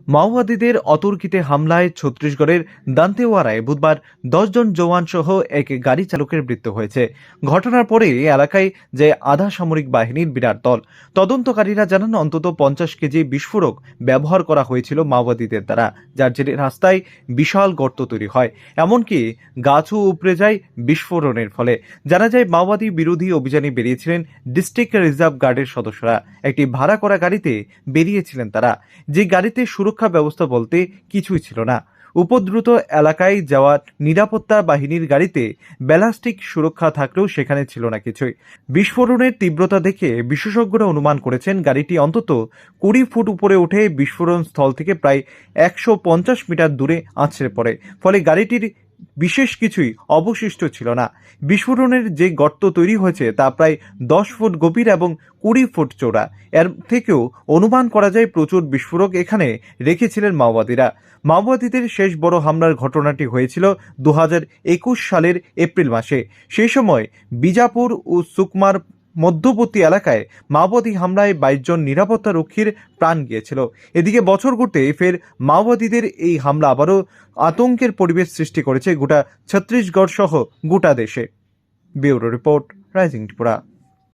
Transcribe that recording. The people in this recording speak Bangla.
মাওবাদীদের অতর্কিতে হামলায় ছত্তিশগড়ের দান্তেওয়াড়ায় বুধবার 10 জন জওয়ান সহ এক গাড়ি চালকের মৃত্যু হয়েছে। ঘটনার পরে এলাকায় যে আধা সামরিক বাহিনীর বিরাট দল। তদন্তকারীরা জানান অন্তত 50 কেজি বিস্ফোরক ব্যবহার করা হয়েছিল মাওবাদীদের দ্বারা, যার জেরে রাস্তায় বিশাল গর্ত তৈরি হয়, এমনকি গাছও উপড়ে যায় বিস্ফোরণের ফলে। জানা যায় মাওবাদী বিরোধী অভিযানে বেরিয়েছিলেন ডিস্ট্রিক্ট রিজার্ভ গার্ডের সদস্যরা। একটি ভাড়া করা গাড়িতে বেরিয়েছিলেন তারা, যে গাড়িতে সুরক্ষা ব্যবস্থা বলতে কিছুই ছিল না। উপদ্রুত এলাকায় যাওয়া নিরাপত্তা বাহিনীর গাড়িতে ব্যালাস্টিক সুরক্ষা থাকলেও সেখানে ছিল না কিছুই। বিস্ফোরণের তীব্রতা দেখে বিশেষজ্ঞরা অনুমান করেছেন গাড়িটি অন্তত 20 ফুট উপরে উঠে বিস্ফোরণ স্থল থেকে প্রায় 150 মিটার দূরে আছড়ে পড়ে। ফলে গাড়িটির বিশেষ কিছুই অবশিষ্ট ছিল না। বিস্ফোরণের যে গর্ত তৈরি হয়েছে তা প্রায় 10 ফুট গভীর এবং 20 ফুট চওড়া। এর থেকেও অনুমান করা যায় প্রচুর বিস্ফোরক এখানে রেখেছিলেন মাওবাদীরা। মাওবাদীদের শেষ বড় হামলার ঘটনাটি হয়েছিল 2021 সালের এপ্রিল মাসে। সেই সময় বিজাপুর ও সুকমার মধ্যবর্তী এলাকায় মাওবাদী হামলায় 22 জন নিরাপত্তা রক্ষীর প্রাণ গিয়েছিল। এদিকে বছর ঘুরতে ফের মাওবাদীদের এই হামলা আবারও আতঙ্কের পরিবেশ সৃষ্টি করেছে গোটা ছত্তিশগড় সহ গোটা দেশে। Bureau report, rising Tripura.